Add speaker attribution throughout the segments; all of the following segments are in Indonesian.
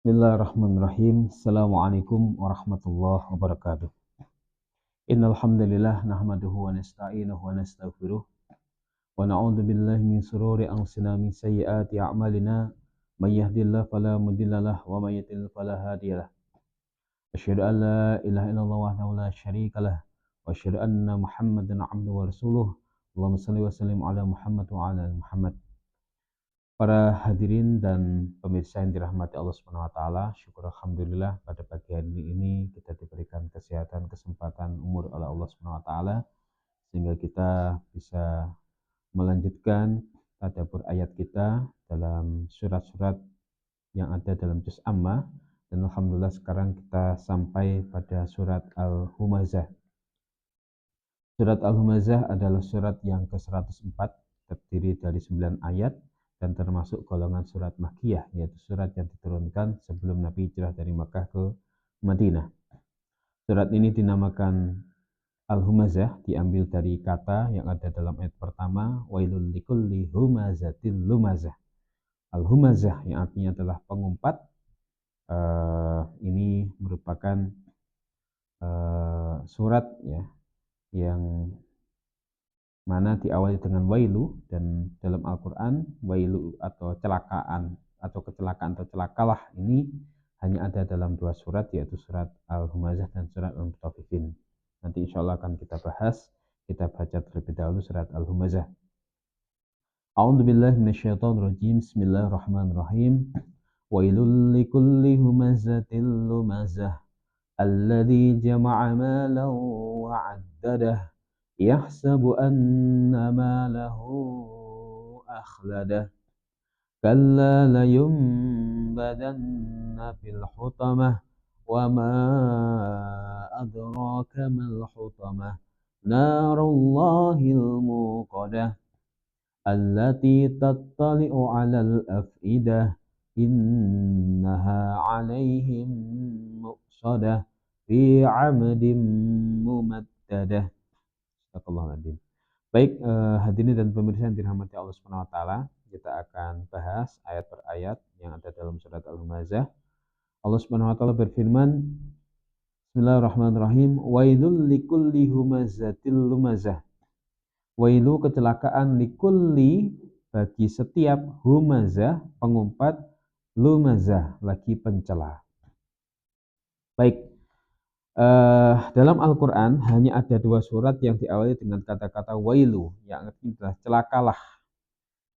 Speaker 1: Bismillahirrahmanirrahim. Assalamualaikum warahmatullahi wabarakatuh. Innal hamdalillah nahmaduhu wa nasta'inuhu wa nastaghfiruh wa na'udzu billahi min shururi anfusina min sayyiati a'malina may yahdihillahu fala mudhillalah wa may yudhlil fala hadiyalah. Asyhadu an la ilaha illallah wahdahu la syarikalah wa asyhadu anna Muhammadan 'abduhu wa rasuluh. Allahumma shalli wa sallim ala Muhammad wa ala ali Muhammad. Para hadirin dan pemirsa yang dirahmati Allah Subhanahu wa taala, syukur alhamdulillah pada pagi hari ini kita diberikan kesehatan, kesempatan, umur oleh Allah Subhanahu wa taala sehingga kita bisa melanjutkan tadabbur ayat kita dalam surat-surat yang ada dalam juz Amma, dan alhamdulillah sekarang kita sampai pada surat Al-Humazah. Surat Al-Humazah adalah surat yang ke-104, terdiri dari 9 ayat dan termasuk golongan surat Makkiyah, yaitu surat yang diturunkan sebelum Nabi hijrah dari Makkah ke Madinah. Surat ini dinamakan Al-Humazah, diambil dari kata yang ada dalam ayat pertama, wailul likulli humazatil lumazah. Al-Humazah yang artinya adalah pengumpat. Ini merupakan surat ya yang mana diawali dengan wailu, dan dalam Al-Quran wailu atau celakaan atau kecelakaan atau celakalah ini hanya ada dalam 2 surat, yaitu surat Al-Humazah dan surat Al-Mutaffifin. Nanti insya Allah akan kita bahas. Kita baca terlebih dahulu surat Al-Humazah. A'udzu billahi minasyaitonir rajim. Bismillahirrahmanirrahim. Wailul likulli humazatil lumazah alladzi jama'a malan wa 'addadah yahsabu anna malahu akhladah kalla layunbadanna fil hutamah wa ma adraka mal hutamah narullahil muqadah allati tattali'u 'alal af'idah innaha 'alaihim muqsadah fi 'amadin mumaddadah. Baik, hadirin dan pemirsa yang dirahmati Allah Subhanahu wa taala, kita akan bahas ayat per ayat yang ada dalam surat Al-Humazah. Allah Subhanahu wa taala berfirman, Bismillahirrahmanirrahim, wailul likulli humazatil lumazah. Wailu, kecelakaan, likulli, bagi setiap, humazah, pengumpat, lumazah, lagi pencela. Baik, dalam Al-Quran hanya ada 2 surat yang diawali dengan kata-kata wailu, yang artinya celakalah.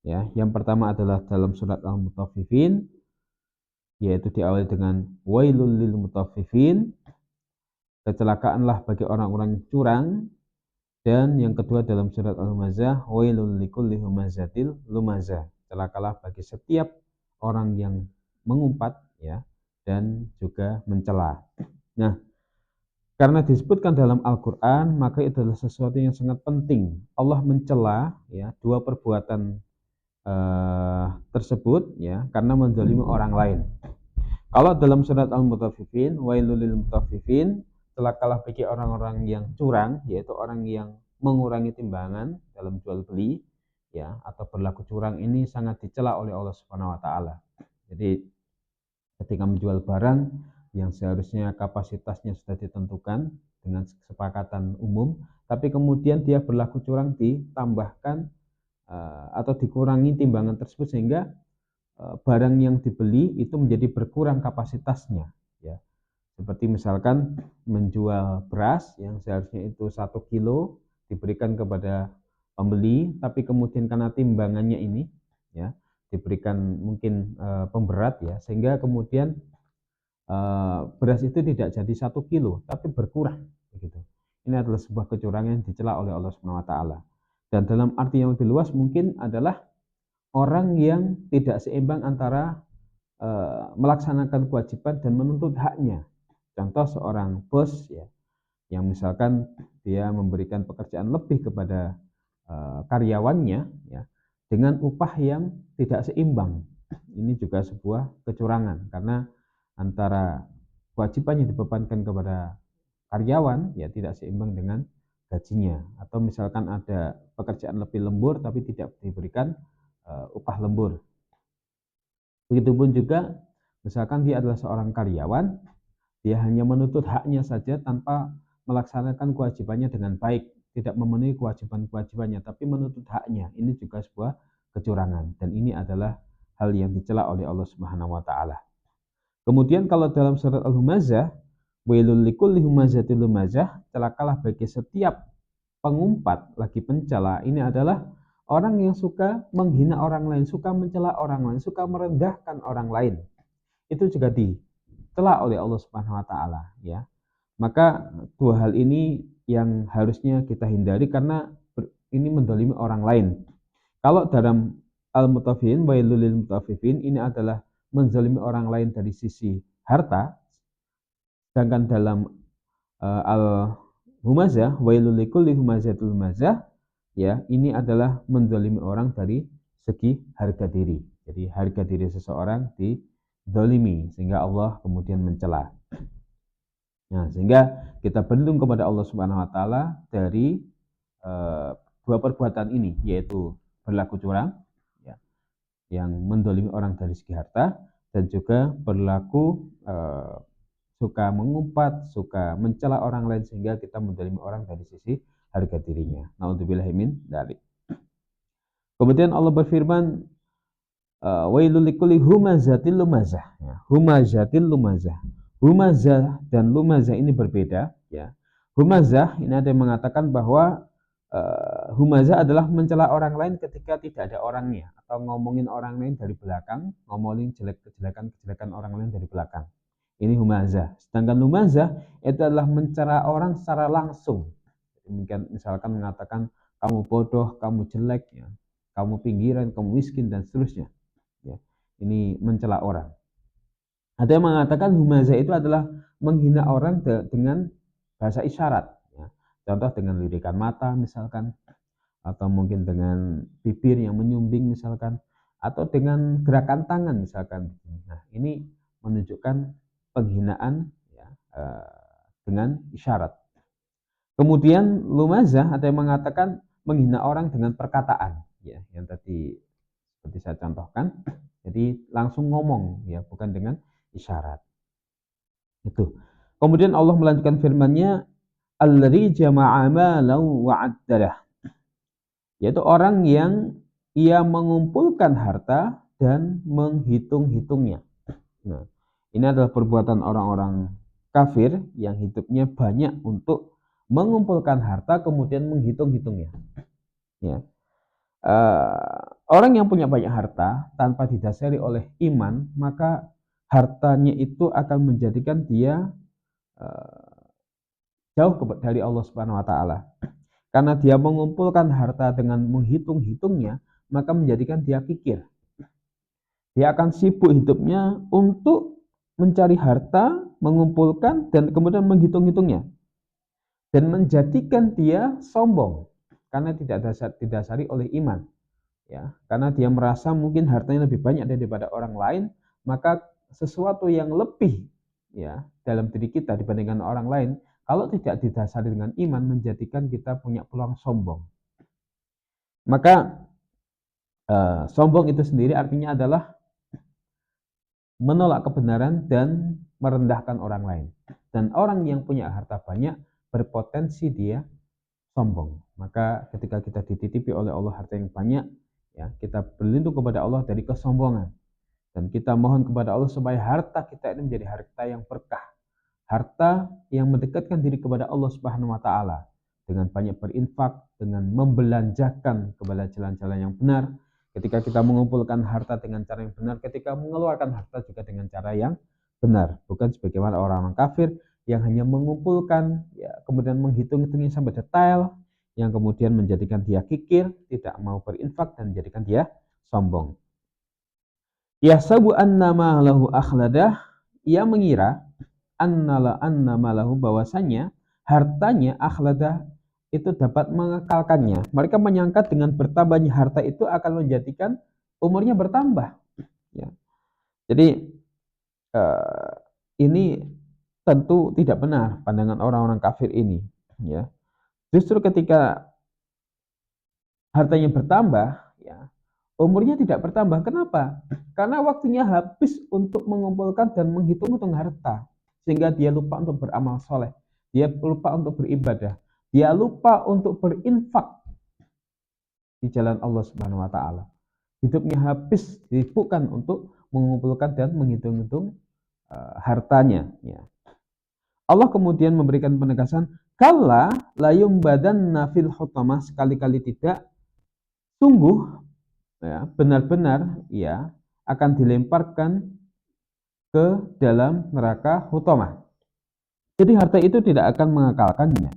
Speaker 1: Ya, yang pertama adalah dalam surat Al-Mutaffifin, yaitu diawali dengan wailul lil mutaffifin, kecelakaanlah bagi orang-orang yang curang. Dan yang kedua dalam surat Al-Humazah, wailul likulli humazatil lumazah, celakalah bagi setiap orang yang mengumpat ya dan juga mencela. Nah, karena disebutkan dalam Al-Quran, maka itu adalah sesuatu yang sangat penting. Allah mencela ya 2 perbuatan tersebut ya karena menzalimi orang lain. Kalau dalam surat Al-Mutaffifin, wailul lil mutaffifin, celakalah bagi orang-orang yang curang, yaitu orang yang mengurangi timbangan dalam jual beli ya atau berlaku curang, ini sangat dicela oleh Allah Subhanahu wa taala. Jadi ketika menjual barang yang seharusnya kapasitasnya sudah ditentukan dengan kesepakatan umum, tapi kemudian dia berlaku curang, ditambahkan atau dikurangi timbangan tersebut sehingga barang yang dibeli itu menjadi berkurang kapasitasnya ya. Seperti misalkan menjual beras yang seharusnya itu 1 kilo diberikan kepada pembeli, tapi kemudian karena timbangannya ini ya diberikan mungkin pemberat ya, sehingga kemudian beras itu tidak jadi 1 kilo tapi berkurang begitu. Ini adalah sebuah kecurangan yang dicela oleh Allah Subhanahu wa taala. Dan dalam arti yang lebih luas mungkin adalah orang yang tidak seimbang antara melaksanakan kewajiban dan menuntut haknya. Contoh seorang bos ya yang misalkan dia memberikan pekerjaan lebih kepada karyawannya ya dengan upah yang tidak seimbang. Ini juga sebuah kecurangan karena antara kewajiban yang dibebankan kepada karyawan ya tidak seimbang dengan gajinya. Atau misalkan ada pekerjaan lebih lembur tapi tidak diberikan upah lembur. Begitupun juga Misalkan dia adalah seorang karyawan, dia hanya menuntut haknya saja tanpa melaksanakan kewajibannya dengan baik, tidak memenuhi kewajiban-kewajibannya, tapi menuntut haknya. Ini juga sebuah kecurangan, dan ini adalah hal yang dicela oleh Allah Subhanahu wa taala. Kemudian kalau dalam surat Al-Humazah, wailul likulli humazatil lumazah, celakalah bagi setiap pengumpat lagi pencela. Ini adalah orang yang suka menghina orang lain, suka mencela orang lain, suka merendahkan orang lain. Itu juga dicela oleh Allah Subhanahu wa taala, ya. Maka dua hal ini yang harusnya kita hindari karena ini mendolimi orang lain. Kalau dalam al-mutaffifin, wailul lil mutaffifin, ini adalah menzalimi orang lain dari sisi harta, sedangkan dalam al-humazah, wailul likulli humazatul humazah, ya, ini adalah menzalimi orang dari segi harga diri. Jadi harga diri seseorang didolimi sehingga Allah kemudian mencela. Nah, sehingga kita berlindung kepada Allah Subhanahu wa taala dari dua perbuatan ini, yaitu berlaku curang, ya, yang mendolimi orang dari segi harta, dan juga berlaku suka mengumpat, suka mencela orang lain sehingga kita mendolimi orang dari sisi harga dirinya. Nauzubillahi min dzalik. Kemudian Allah berfirman, wailul likulli humazatil lumazah. Ya, humazatil lumazah. Humazah dan lumazah ini berbeda, ya. Humazah ini ada yang mengatakan bahwa humazah adalah mencela orang lain ketika tidak ada orangnya, atau ngomongin orang lain dari belakang, ngomongin kejelekan orang lain dari belakang. Ini humazah. Sedangkan lumazah itu adalah mencela orang secara langsung. Misalkan mengatakan kamu bodoh, kamu jelek, ya, kamu pinggiran, kamu miskin, dan seterusnya. Ya, ini mencela orang. Ada yang mengatakan humazah itu adalah menghina orang dengan bahasa isyarat. Ya. Contoh dengan lirikan mata misalkan, atau mungkin dengan bibir yang menyumbing misalkan, atau dengan gerakan tangan misalkan. Nah, ini menunjukkan penghinaan, ya, dengan isyarat. Kemudian lumazah ada yang mengatakan menghina orang dengan perkataan, ya, yang tadi seperti saya contohkan. Jadi langsung ngomong, ya, bukan dengan isyarat. Itu. Kemudian Allah melanjutkan firman-Nya, alladzi jama'a malan wa 'addadah, yaitu orang yang ia mengumpulkan harta dan menghitung-hitungnya. Nah, ini adalah perbuatan orang-orang kafir yang hidupnya banyak untuk mengumpulkan harta kemudian menghitung-hitungnya. Ya. Orang yang punya banyak harta tanpa didasari oleh iman, maka hartanya itu akan menjadikan dia jauh dari Allah Subhanahu wa taala. Karena dia mengumpulkan harta dengan menghitung-hitungnya, maka menjadikan dia kikir. Dia akan sibuk hidupnya untuk mencari harta, mengumpulkan, dan kemudian menghitung-hitungnya. Dan menjadikan dia sombong karena tidak didasari oleh iman. Ya, karena dia merasa mungkin hartanya lebih banyak daripada orang lain, maka sesuatu yang lebih, ya, dalam diri kita dibandingkan orang lain, kalau tidak didasari dengan iman, menjadikan kita punya peluang sombong. Maka sombong itu sendiri artinya adalah menolak kebenaran dan merendahkan orang lain. Dan orang yang punya harta banyak berpotensi dia sombong. Maka ketika kita dititipi oleh Allah harta yang banyak, ya, kita berlindung kepada Allah dari kesombongan, dan kita mohon kepada Allah supaya harta kita ini menjadi harta yang berkah, harta yang mendekatkan diri kepada Allah Subhanahu wa taala dengan banyak berinfak, dengan membelanjakan kepada jalan-jalan yang benar. Ketika kita mengumpulkan harta dengan cara yang benar, ketika mengeluarkan harta juga dengan cara yang benar, bukan sebagaimana orang-orang kafir yang hanya mengumpulkan, ya, kemudian menghitung-hitungnya sampai detail, yang kemudian menjadikan dia kikir, tidak mau berinfak, dan menjadikan dia sombong. Yahsabu annama lahu akhladah, ia mengira annama lahu, bahwasanya hartanya akhladah itu dapat mengekalkannya. Mereka menyangka dengan bertambahnya harta itu akan menjadikan umurnya bertambah. Ya. Jadi ini tentu tidak benar pandangan orang-orang kafir ini. Ya. Justru ketika hartanya bertambah, ya, umurnya tidak bertambah. Kenapa? Karena waktunya habis untuk mengumpulkan dan menghitung-hitung harta, sehingga dia lupa untuk beramal soleh, dia lupa untuk beribadah, dia lupa untuk berinfak di jalan Allah Subhanahu wa taala. Hidupnya habis disibukkan untuk mengumpulkan dan menghitung-hitung hartanya, ya. Allah kemudian memberikan penegasan, kalla layum badan nafil hutamah, sekali-kali tidak, sungguh, ya, benar-benar, ya, akan dilemparkan ke dalam neraka hutamah. Jadi harta itu tidak akan mengekalkannya,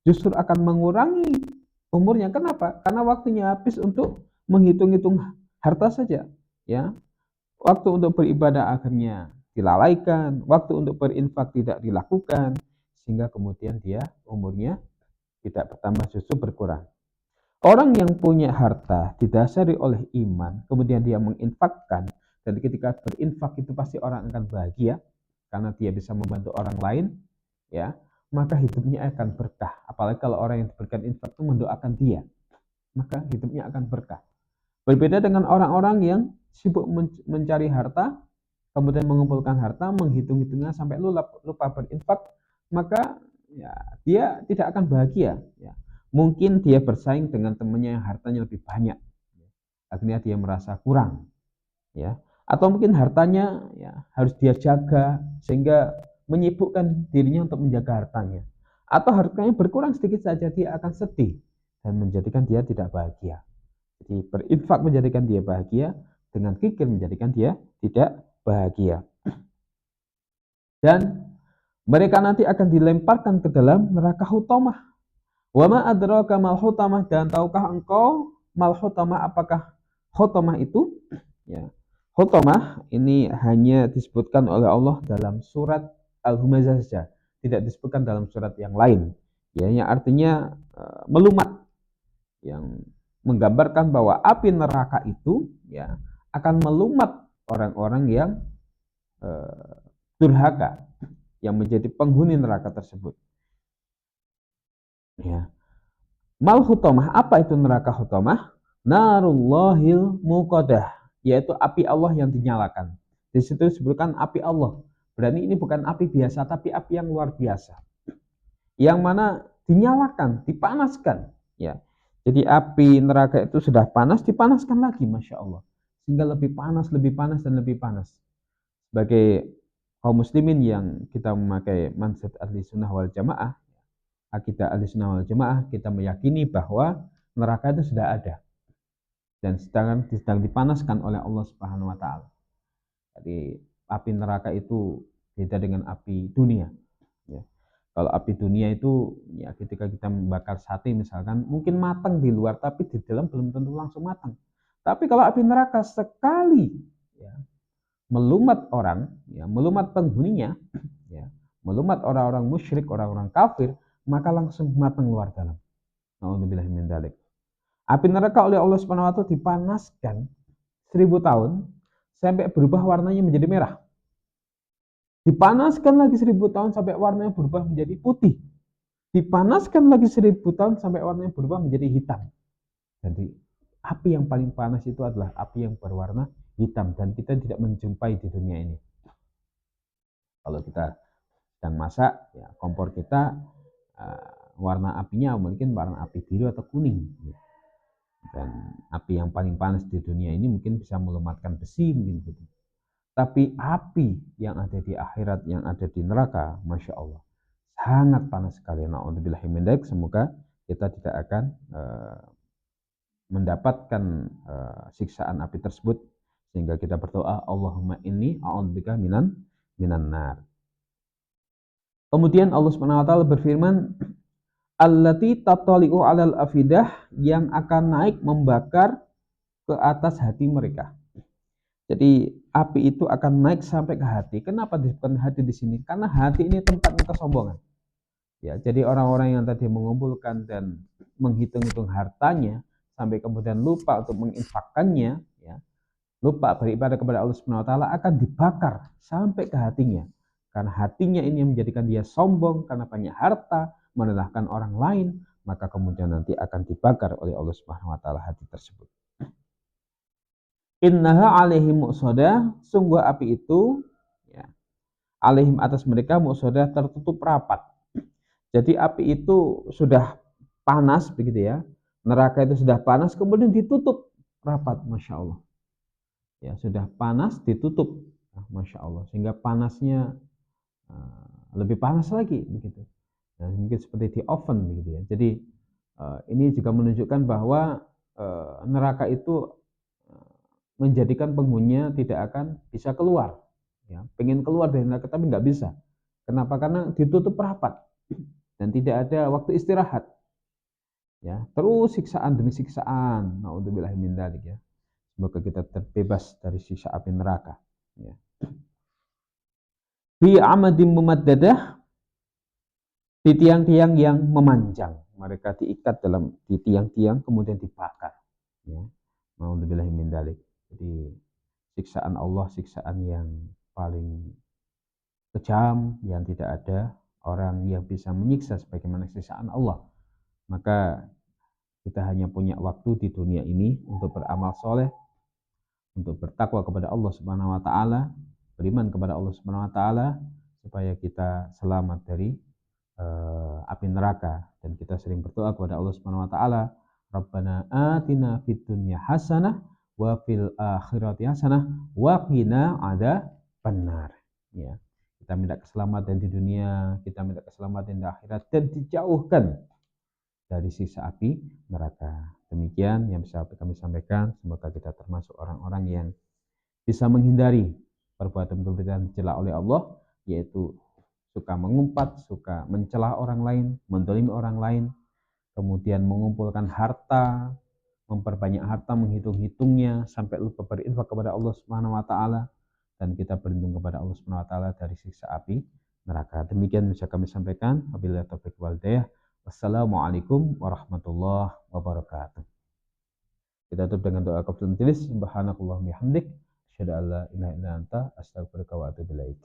Speaker 1: justru akan mengurangi umurnya. Kenapa? Karena waktunya habis untuk menghitung-hitung harta saja, ya. Waktu untuk beribadah akhirnya dilalaikan, waktu untuk berinfak tidak dilakukan, sehingga kemudian dia umurnya tidak bertambah, justru berkurang. Orang yang punya harta didasari oleh iman, kemudian dia menginfakkan, dan ketika berinfak itu pasti orang akan bahagia karena dia bisa membantu orang lain, ya, maka hidupnya akan berkah. Apalagi kalau orang yang diberikan infak itu mendoakan dia, maka hidupnya akan berkah. Berbeda dengan orang-orang yang sibuk mencari harta, kemudian mengumpulkan harta, menghitung-hitungnya sampai lupa berinfak, maka ya dia tidak akan bahagia. Ya. Mungkin dia bersaing dengan temannya yang hartanya lebih banyak, akhirnya dia merasa kurang, ya. Atau mungkin hartanya ya harus dia jaga sehingga menyibukkan dirinya untuk menjaga hartanya. Atau hartanya berkurang sedikit saja dia akan sedih dan menjadikan dia tidak bahagia. Jadi berinfak menjadikan dia bahagia, dengan kikir menjadikan dia tidak bahagia. Dan mereka nanti akan dilemparkan ke dalam neraka hutamah. Wa ma adraka mal hutamah, dan tahukah engkau mal hutamah, apakah hutamah itu? Ya. Hutamah ini hanya disebutkan oleh Allah dalam surat Al-Humazah saja, tidak disebutkan dalam surat yang lain. Ya, yang artinya melumat, yang menggambarkan bahwa api neraka itu, ya, akan melumat orang-orang yang durhaka, yang menjadi penghuni neraka tersebut. Ya. Mal hutamah, apa itu neraka hutamah? Narullahil muqadah, yaitu api Allah yang dinyalakan. Di situ disebutkan api Allah. Berarti ini bukan api biasa, tapi api yang luar biasa. Yang mana dinyalakan, dipanaskan, ya. Jadi api neraka itu sudah panas, dipanaskan lagi, Masya Allah. Sehingga lebih panas, dan lebih panas. Sebagai kaum muslimin yang kita memakai manhaj ahli sunnah wal jamaah, akidah ahli sunnah wal jamaah, kita meyakini bahwa neraka itu sudah ada dan sedang dipanaskan oleh Allah Subhanahu wa taala. Jadi api neraka itu beda dengan api dunia, ya. Kalau api dunia itu ya ketika kita membakar sate misalkan mungkin matang di luar tapi di dalam belum tentu langsung matang. Tapi kalau api neraka sekali, ya, melumat orang, ya, melumat penghuninya, ya, melumat orang-orang musyrik, orang-orang kafir, maka langsung matang luar dalam. Nauzubillah min dzalik. Api neraka oleh Allah Subhanahu wa taala dipanaskan 1000 tahun sampai berubah warnanya menjadi merah. Dipanaskan lagi 1000 tahun sampai warnanya berubah menjadi putih. Dipanaskan lagi 1000 tahun sampai warnanya berubah menjadi hitam. Jadi api yang paling panas itu adalah api yang berwarna hitam, dan kita tidak menjumpai di dunia ini. Kalau kita sedang masak, ya, kompor kita warna apinya mungkin warna api biru atau kuning. Dan api yang paling panas di dunia ini mungkin bisa melumatkan besi mungkin gitu. Tapi api yang ada di akhirat, yang ada di neraka, Masya Allah, sangat panas sekali. Na'udzubillahi min dzalik. Semoga kita tidak akan mendapatkan siksaan api tersebut, sehingga kita berdoa, Allahumma inni a'udzubika minan nar. Kemudian Allah Subhanahu wa taala berfirman, allati tattali'u 'alal afidah, yang akan naik membakar ke atas hati mereka. Jadi api itu akan naik sampai ke hati. Kenapa disebutkan hati di sini? Karena hati ini tempatnya kesombongan. Ya, jadi orang-orang yang tadi mengumpulkan dan menghitung-hitung hartanya sampai kemudian lupa untuk menginfakkannya, ya, lupa beribadah kepada Allah Subhanahu wa taala, akan dibakar sampai ke hatinya. Karena hatinya ini menjadikan dia sombong karena banyak harta, merendahkan orang lain, maka kemudian nanti akan dibakar oleh Allah Subhanahu wa taala hati tersebut. Innaha alaihim muqsadah, sungguh api itu ya, alaihim atas mereka muqsadah tertutup rapat. Jadi api itu sudah panas begitu ya. Neraka itu sudah panas kemudian ditutup rapat, Masya Allah. Ya, sudah panas ditutup. Nah, Masya Allah. Sehingga panasnya lebih panas lagi begitu. Nah, mungkin seperti di oven begitu ya. Jadi ini juga menunjukkan bahwa neraka itu menjadikan penghuninya tidak akan bisa keluar. Ya, pengen keluar dari neraka tapi nggak bisa. Kenapa? Karena ditutup rapat dan tidak ada waktu istirahat. Ya, terus siksaan demi siksaan. Nauzubillahi min dzalik ya. Semoga kita terbebas dari siksa api neraka. Ya. Fi amadim mumaddadah, di tiang-tiang yang memanjang. Mereka diikat di tiang-tiang kemudian dibakar. Ya. Nauzubillahi min dzalik. Jadi siksaan Allah, siksaan yang paling kejam, yang tidak ada orang yang bisa menyiksa sebagaimana siksaan Allah. Maka kita hanya punya waktu di dunia ini untuk beramal soleh, untuk bertakwa kepada Allah Subhanahu wa taala, beriman kepada Allah Subhanahu wa taala supaya kita selamat dari api neraka dan kita sering berdoa kepada Allah Subhanahu wa taala, Rabbana atina fid dunya hasanah wa fil akhirati hasanah wa qina adzabannar. Ya. Kita minta keselamatan di dunia, kita minta keselamatan di akhirat dan dijauhkan dari siksa api neraka. Demikian yang bisa kami sampaikan. Semoga kita termasuk orang-orang yang bisa menghindari perbuatan-perbuatan dicela oleh Allah, yaitu suka mengumpat, suka mencela orang lain, mendolimi orang lain, kemudian mengumpulkan harta, memperbanyak harta, menghitung-hitungnya sampai lupa berinfak kepada Allah Subhanahu wa taala, dan kita berlindung kepada Allah Subhanahu wa taala dari siksa api neraka. Demikian bisa kami sampaikan. Wabillahi taufiq wal hidayah. Wassalamualaikum warahmatullahi wabarakatuh. Kita tutup dengan doa kafaratul majelis. Subhanakallahumma hamdik, asyhadu an la ilaha illa anta, astaghfiruka wa atubu ilaik.